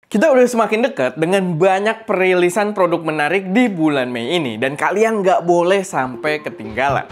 Kita udah semakin dekat dengan banyak perilisan produk menarik di bulan Mei ini, dan kalian nggak boleh sampai ketinggalan.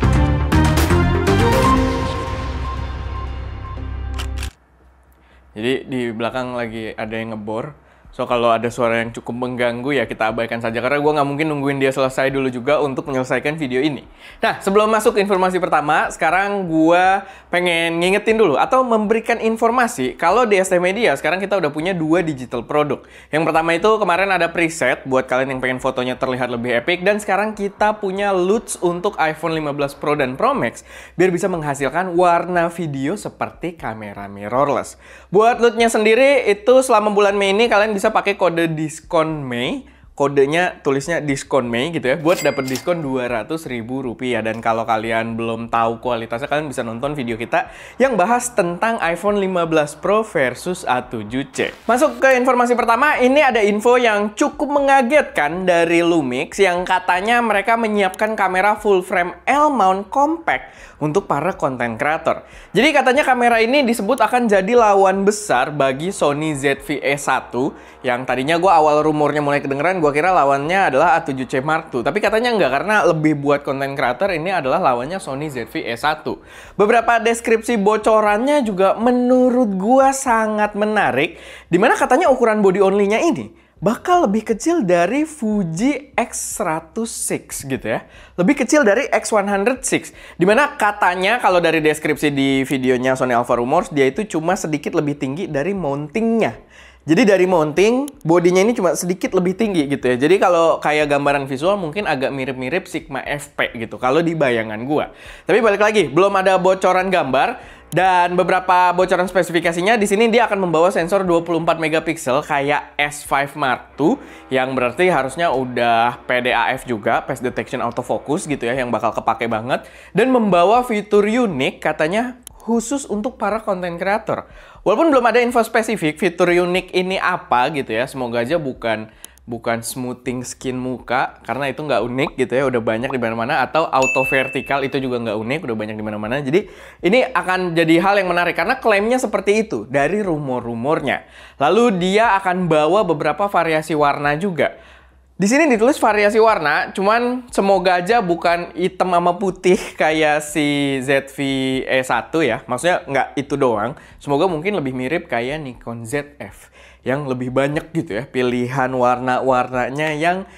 Jadi di belakang lagi ada yang ngebor. So kalau ada suara yang cukup mengganggu ya kita abaikan saja, karena gue nggak mungkin nungguin dia selesai dulu juga untuk menyelesaikan video ini. Nah, sebelum masuk ke informasi pertama, sekarang gue pengen ngingetin dulu atau memberikan informasi kalau di ST Media sekarang kita udah punya 2 digital produk. Yang pertama itu kemarin ada preset buat kalian yang pengen fotonya terlihat lebih epic, dan sekarang kita punya LUTs untuk iPhone 15 Pro dan Pro Max biar bisa menghasilkan warna video seperti kamera mirrorless. Buat LUT-nya sendiri itu selama bulan Mei ini kalian bisa pakai kode diskon Mei, kodenya tulisnya diskon Mei gitu ya, buat dapat diskon Rp200.000. Dan kalau kalian belum tahu kualitasnya, kalian bisa nonton video kita yang bahas tentang iPhone 15 Pro versus A7C. Masuk ke informasi pertama, ini ada info yang cukup mengagetkan dari Lumix yang katanya mereka menyiapkan kamera full frame L-mount compact untuk para konten kreator. Jadi katanya kamera ini disebut akan jadi lawan besar bagi Sony ZV-E1 yang tadinya gue awal rumornya mulai kedengeran, gue kira lawannya adalah A7C Mark II. Tapi katanya enggak, karena lebih buat konten kreator, ini adalah lawannya Sony ZV-E1. Beberapa deskripsi bocorannya juga menurut gue sangat menarik, dimana katanya ukuran body only-nya ini bakal lebih kecil dari Fuji X106 gitu ya. Lebih kecil dari X106. Dimana katanya kalau dari deskripsi di videonya Sony Alpha Rumors, dia itu cuma sedikit lebih tinggi dari mountingnya. Jadi dari mounting, bodinya ini cuma sedikit lebih tinggi gitu ya. Jadi kalau kayak gambaran visual mungkin agak mirip-mirip Sigma FP gitu kalau di bayangan gua. Tapi balik lagi, belum ada bocoran gambar. Dan beberapa bocoran spesifikasinya, di sini dia akan membawa sensor 24 megapiksel kayak S5 Mark II, yang berarti harusnya udah PDAF juga, Face Detection Autofocus gitu ya, yang bakal kepake banget. Dan membawa fitur unik katanya khusus untuk para konten kreator. Walaupun belum ada info spesifik fitur unik ini apa gitu ya, semoga aja bukan smoothing skin muka, karena itu nggak unik gitu ya, udah banyak di mana-mana. Atau auto vertical, itu juga nggak unik, udah banyak di mana-mana. Jadi ini akan jadi hal yang menarik karena klaimnya seperti itu dari rumor-rumornya. Lalu dia akan bawa beberapa variasi warna juga. Di sini ditulis variasi warna, cuman semoga aja bukan hitam sama putih kayak si ZV-E1 ya. Maksudnya nggak itu doang. Semoga mungkin lebih mirip kayak Nikon ZF yang lebih banyak gitu ya, pilihan warna-warnanya yang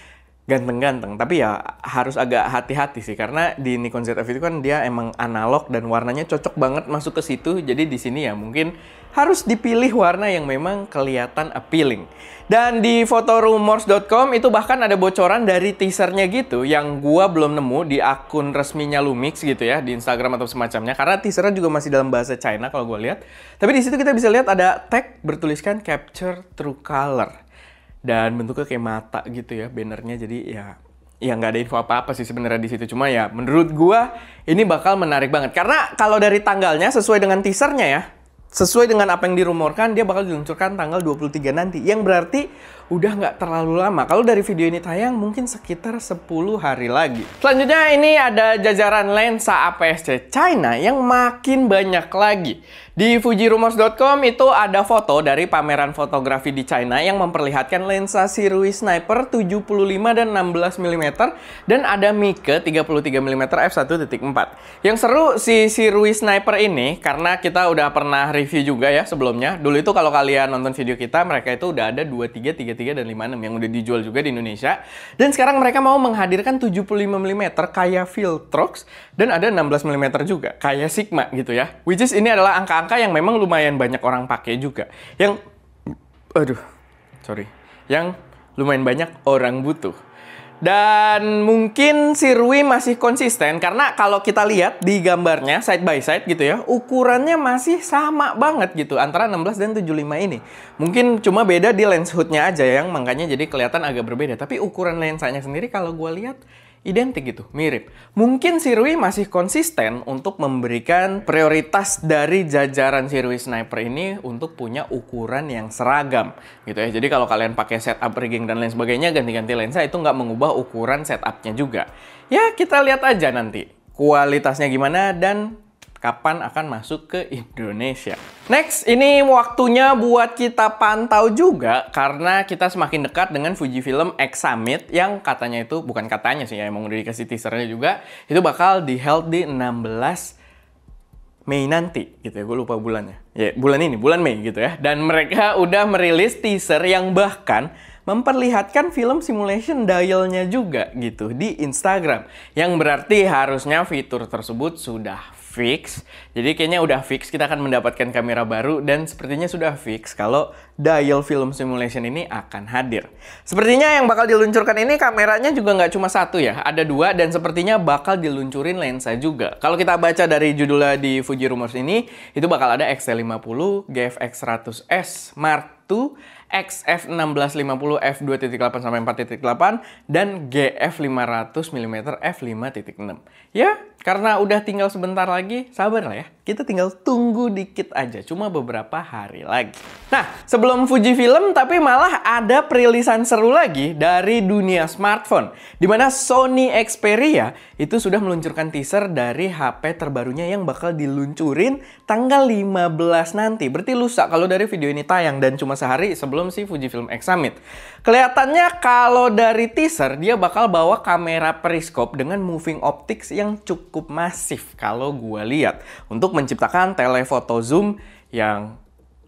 ganteng-ganteng. Tapi ya harus agak hati-hati sih, karena di Nikon ZF itu kan dia emang analog dan warnanya cocok banget masuk ke situ. Jadi di sini ya mungkin harus dipilih warna yang memang kelihatan appealing. Dan di fotorumors.com itu bahkan ada bocoran dari teasernya gitu yang gua belum nemu di akun resminya Lumix gitu ya, di Instagram atau semacamnya, karena teasernya juga masih dalam bahasa China kalau gua lihat. Tapi di situ kita bisa lihat ada tag bertuliskan Capture True Color. Dan bentuknya kayak mata gitu ya bannernya. Jadi ya nggak ada info apa-apa sih sebenarnya di situ. Cuma ya menurut gua ini bakal menarik banget, karena kalau dari tanggalnya sesuai dengan teasernya ya, sesuai dengan apa yang dirumorkan, dia bakal diluncurkan tanggal 23 nanti. Yang berarti udah nggak terlalu lama. Kalau dari video ini tayang mungkin sekitar 10 hari lagi. Selanjutnya ini ada jajaran lensa APS-C China yang makin banyak lagi. Di fujirumors.com itu ada foto dari pameran fotografi di China yang memperlihatkan lensa Sirui Sniper 75 dan 16 mm dan ada Mike 33 mm f1.4. Yang seru si Sirui Sniper ini karena kita udah pernah review juga ya sebelumnya. Dulu itu kalau kalian nonton video kita, mereka itu udah ada 23, 33 dan 56 yang udah dijual juga di Indonesia. Dan sekarang mereka mau menghadirkan 75 mm kayak Viltrox dan ada 16 mm juga kayak Sigma gitu ya. Which is ini adalah angka-angka yang memang lumayan banyak orang pakai juga. Yang lumayan banyak orang butuh. Dan mungkin Sirui masih konsisten karena kalau kita lihat di gambarnya side by side gitu ya, ukurannya masih sama banget gitu antara 16 dan 75 ini. Mungkin cuma beda di lens hoodnya aja yang makanya jadi kelihatan agak berbeda. Tapi ukuran lensanya sendiri kalau gue lihat identik gitu, mirip. Mungkin Sirui masih konsisten untuk memberikan prioritas dari jajaran Sirui Sniper ini untuk punya ukuran yang seragam gitu ya. Jadi kalau kalian pakai setup rigging dan lain sebagainya, ganti-ganti lensa itu nggak mengubah ukuran setupnya juga. Ya kita lihat aja nanti kualitasnya gimana dan kapan akan masuk ke Indonesia. Next, ini waktunya buat kita pantau juga karena kita semakin dekat dengan Fujifilm X Summit yang katanya itu, bukan katanya sih ya, emang udah dikasih teasernya juga, itu bakal di-held di 16 Mei nanti gitu ya, gue lupa bulannya. Ya, bulan ini, bulan Mei gitu ya. Dan mereka udah merilis teaser yang bahkan memperlihatkan film simulation dial-nya juga gitu di Instagram. Yang berarti harusnya fitur tersebut sudah fix. Jadi kayaknya udah fix kita akan mendapatkan kamera baru dan sepertinya sudah fix kalau dial film simulation ini akan hadir. Sepertinya yang bakal diluncurkan ini kameranya juga nggak cuma satu ya, ada dua dan sepertinya bakal diluncurin lensa juga. Kalau kita baca dari judulnya di Fuji Rumors ini, itu bakal ada XT50, GFX 100S Mark II, XF1650 f2.8 sampai 4.8 dan GF500mm f5.6. Ya, karena udah tinggal sebentar lagi, sabar lah ya. Kita tinggal tunggu dikit aja, cuma beberapa hari lagi. Nah, sebelum Fujifilm tapi malah ada perilisan seru lagi dari dunia smartphone, di mana Sony Xperia itu sudah meluncurkan teaser dari HP terbarunya yang bakal diluncurin tanggal 15 nanti. Berarti lusa kalau dari video ini tayang dan cuma sehari sebelum si Fujifilm X Summit. Kelihatannya kalau dari teaser dia bakal bawa kamera periskop dengan moving optics yang cukup masif kalau gua lihat untuk menciptakan telephoto zoom yang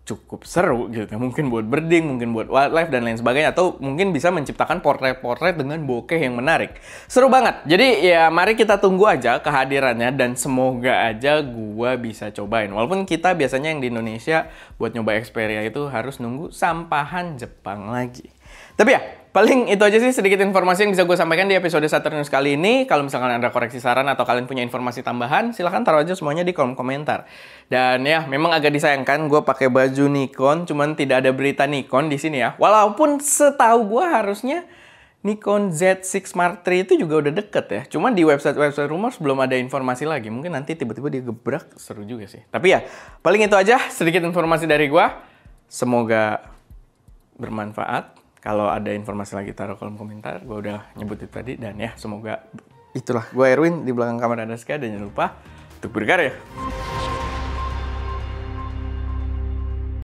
cukup seru gitu. Mungkin buat birding, mungkin buat wildlife dan lain sebagainya, atau mungkin bisa menciptakan portrait-portrait dengan bokeh yang menarik. Seru banget. Jadi ya mari kita tunggu aja kehadirannya dan semoga aja gua bisa cobain. Walaupun kita biasanya yang di Indonesia buat nyoba Xperia itu harus nunggu sampahan Jepang lagi. Tapi ya, paling itu aja sih sedikit informasi yang bisa gue sampaikan di episode Saturn News kali ini. Kalau misalkan ada koreksi saran atau kalian punya informasi tambahan, silahkan taruh aja semuanya di kolom komentar. Dan ya, memang agak disayangkan gue pakai baju Nikon, cuman tidak ada berita Nikon di sini ya. Walaupun setahu gue harusnya Nikon Z6 Mark III itu juga udah deket ya. Cuman di website rumors belum ada informasi lagi. Mungkin nanti tiba-tiba dia gebrak, seru juga sih. Tapi ya, paling itu aja sedikit informasi dari gue. Semoga bermanfaat. Kalau ada informasi lagi taruh kolom komentar, gue udah nyebut itu tadi. Dan ya, semoga itulah. Gue Erwin, di belakang kamera ada Ska, dan jangan lupa untuk berkarya.